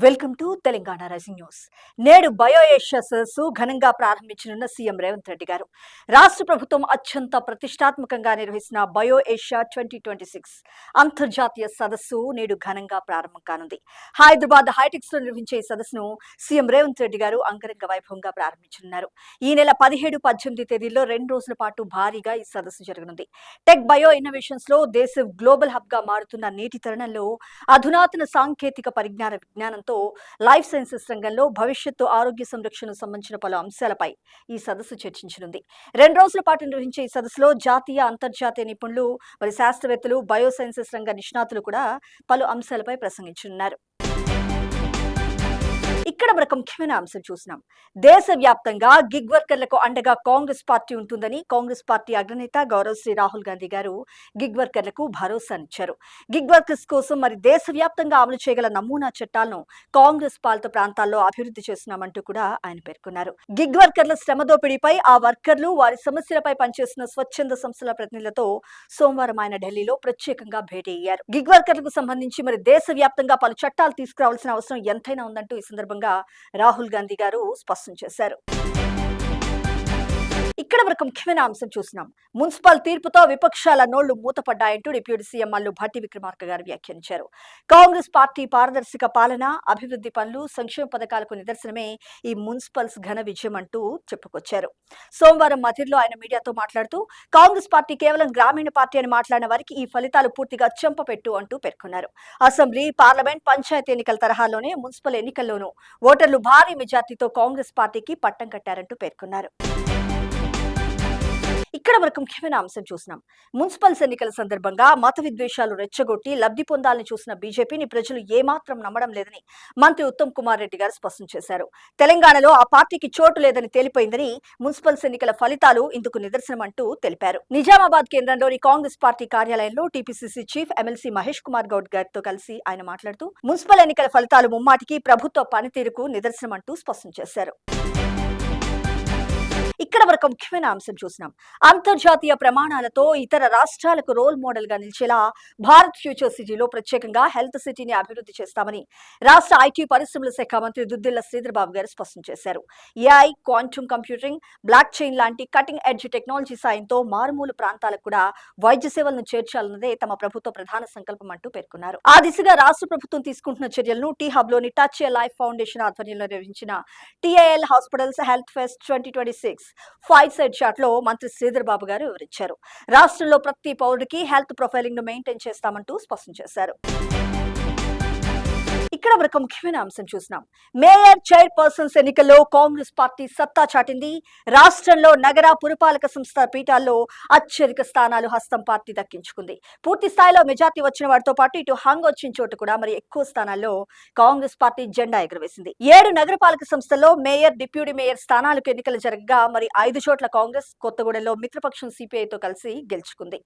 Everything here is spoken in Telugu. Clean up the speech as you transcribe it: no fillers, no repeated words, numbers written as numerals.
Welcome to Telangana rising news. నేడు బయో ఏషియా సదస్సు ఘనంగా ప్రారంభించనున్న సీఎం రేవంత్ రెడ్డి గారు. రాష్ట్ర ప్రభుత్వం అత్యంత ప్రతిష్టాత్మకంగా నిర్వహిస్తున్న బయో ఏషియా 2026 అంతర్జాతీయ సదస్సు నేడు ఘనంగా ప్రారంభం కానుంది. హైదరాబాద్ హైటెక్స్ లో నిర్వహించే ఈ సదస్సును సీఎం రేవంత్ రెడ్డి గారు అంగరంగ వైభవంగా ప్రారంభించనున్నారు. ఈ నెల 17, 18 తేదీల్లో 2 రోజుల పాటు భారీగా ఈ సదస్సు జరగనుంది. టెక్ బయో ఇన్నోవేషన్స్ లో దేశం గ్లోబల్ హబ్ గా మారుతున్న నేటి తరుణంలో అధునాతన సాంకేతిక విజ్ఞానంతో లైఫ్ సైన్సెస్ రంగంలో భవిష్యత్తు ఆరోగ్య సంరక్షణకు సంబంధించిన పలు అంశాలపై ఈ సదస్సు చర్చించనుంది. 2 రోజుల పాటు నిర్వహించే ఈ సదస్సులో జాతీయ, అంతర్జాతీయ నిపుణులు, శాస్త్రవేత్తలు, బయో సైన్సెస్ రంగ నిష్ణాతులు కూడా పలు అంశాలపై ప్రసంగించనున్నారు. ఇక్కడ మరొక ముఖ్యమైన అంశం చూసినాం. దేశవ్యాప్తంగా గిగ్ వర్కర్లకు అండగా కాంగ్రెస్ పార్టీ ఉంటుందని కాంగ్రెస్ పార్టీ అగ్రనేత గౌరవశ్రీ రాహుల్ గాంధీ గారు గిగ్ వర్కర్లకు భరోసానిచ్చారు. గిగ్ వర్కర్స్ కోసం దేశవ్యాప్తంగా అమలు చేయగల నమూనా చట్టాలను కాంగ్రెస్ పాలిత ప్రాంతాల్లో అభివృద్ధి చేస్తున్నామంటూ కూడా ఆయన పేర్కొన్నారు. గిగ్ వర్కర్ల శ్రమ దోపిడీపై ఆ వర్కర్లు, వారి సమస్యలపై పనిచేస్తున్న స్వచ్ఛంద సంస్థల ప్రతినిధులతో సోమవారం ఆయన ఢిల్లీలో ప్రత్యేకంగా భేటీ అయ్యారు. గిగ్ వర్కర్లకు సంబంధించి దేశవ్యాప్తంగా పలు చట్టాలు తీసుకురావాల్సిన అవసరం ఎంతైనా ఉందంటూ ఈ సందర్భంగా రాహుల్ గాంధీ గారు స్పష్టం చేశారు. ఇక్కడ మరొక ముఖ్యమైన అంశం చూసినాం. మున్సిపల్ తీర్పుతో విపక్షాల నోళ్లు మూతపడ్డాయంటూ డిప్యూటీ సీఎం మల్లు భట్టి విక్రమార్క గారు వ్యాఖ్యానించారు. కాంగ్రెస్ పార్టీ పారదర్శక పాలన, అభివృద్ధి పనులు, సంక్షేమ పథకాలకు నిదర్శనమే ఈ మున్సిపల్స్ ఘన విజయం అంటూ చెప్పుకొచ్చారు. సోమవారం మధ్యలో ఆయన మీడియాతో మాట్లాడుతూ కాంగ్రెస్ పార్టీ కేవలం గ్రామీణ పార్టీ అని మాట్లాడిన వారికి ఈ ఫలితాలు పూర్తిగా చెంపపెట్టు అంటూ పేర్కొన్నారు. అసెంబ్లీ, పార్లమెంట్, పంచాయతీ ఎన్నికల తరహాలోనే మున్సిపల్ ఎన్నికల్లోనూ ఓటర్లు భారీ మెజార్టీతో కాంగ్రెస్ పార్టీకి పట్టం కట్టారంటూ పేర్కొన్నారు. ఇక్కడ మరొక ముఖ్యమైన అంశం చూసినాం. మున్సిపల్స్ ఎన్నికల సందర్భంగా మత విద్వేషాలు రెచ్చగొట్టి లబ్ధి పొందాలని చూసిన బీజేపీని ప్రజలు ఏమాత్రం నమ్మడం లేదని మంత్రి ఉత్తమ్ కుమార్ రెడ్డి గారు స్పష్టం చేశారు. తెలంగాణలో ఆ పార్టీకి చోటు లేదని తేలిపోయిందని, మున్సిపల్స్ ఎన్నికల ఫలితాలు ఇందుకు నిదర్శనమంటూ తెలిపారు. నిజామాబాద్ కేంద్రంలోని కాంగ్రెస్ పార్టీ కార్యాలయంలో TPCC chief MLC Mahesh Kumar Goud గారితో కలిసి ఆయన మాట్లాడుతూ మున్సిపల్ ఎన్నికల ఫలితాలు ముమ్మాటికి ప్రభుత్వ పనితీరుకు నిదర్శనమంటూ స్పష్టం చేశారు. ఇక్కడ మరొక ముఖ్యమైన అంశం చూసినాం. అంతర్జాతీయ ప్రమాణాలతో ఇతర రాష్ట్రాలకు రోల్ మోడల్ గా నిలిచేలా భారత్ ఫ్యూచర్ సిటీలో ప్రత్యేకంగా హెల్త్ సిటీని అభివృద్ధి చేస్తామని రాష్ట్ర ఐటీ పరిశ్రమల శాఖ మంత్రి దుద్దిళ్ల శ్రీధర్ బాబు గారు స్పష్టం చేశారు. AI, quantum computing, block chain లాంటి కటింగ్ ఎడ్జ్ టెక్నాలజీ సాయంతో మారుమూల ప్రాంతాలకు కూడా వైద్య సేవలను చేర్చాలన్నదే తమ ప్రభుత్వ ప్రధాన సంకల్పం అంటూ పేర్కొన్నారు. ఆ దిశగా రాష్ట్ర ప్రభుత్వం తీసుకుంటున్న చర్యలను టీ హబ్ లోని టచ్ ఏ లైఫ్ ఫౌండేషన్ ఆధ్వర్యంలో నిర్వహించిన TIL hospitals health fest 2026 5 side shot లో మంత్రి శ్రీధర్ బాబు గారు వివరించారు. రాష్ట్రంలో ప్రతి పౌరుడికి హెల్త్ ప్రొఫైలింగ్ ను మెయింటైన్ చేస్తామంటూ స్పష్టం చేశారు. ఇక్కడ మరొక ముఖ్యమైన అంశం చూసినాం. మేయర్, చైర్పర్సన్స్ ఎన్నికల్లో కాంగ్రెస్ పార్టీ సత్తా చాటింది. రాష్ట్రంలో నగర పురపాలక సంస్థ పీఠాల్లో అత్యధిక స్థానాలు హస్తం పార్టీ దక్కించుకుంది. పూర్తి స్థాయిలో మెజార్టీ వచ్చిన వారితో పాటు ఇటు హంగ్ వచ్చిన చోటు కూడా ఎక్కువ స్థానాల్లో కాంగ్రెస్ పార్టీ జెండా ఎగురవేసింది. 7 నగరపాలక సంస్థల్లో మేయర్, డిప్యూటీ మేయర్ స్థానాలకు ఎన్నికలు జరగగా 5 చోట్ల కాంగ్రెస్, కొత్తగూడెంలో మిత్రపక్షం సిపిఐతో కలిసి గెలుచుకుంది.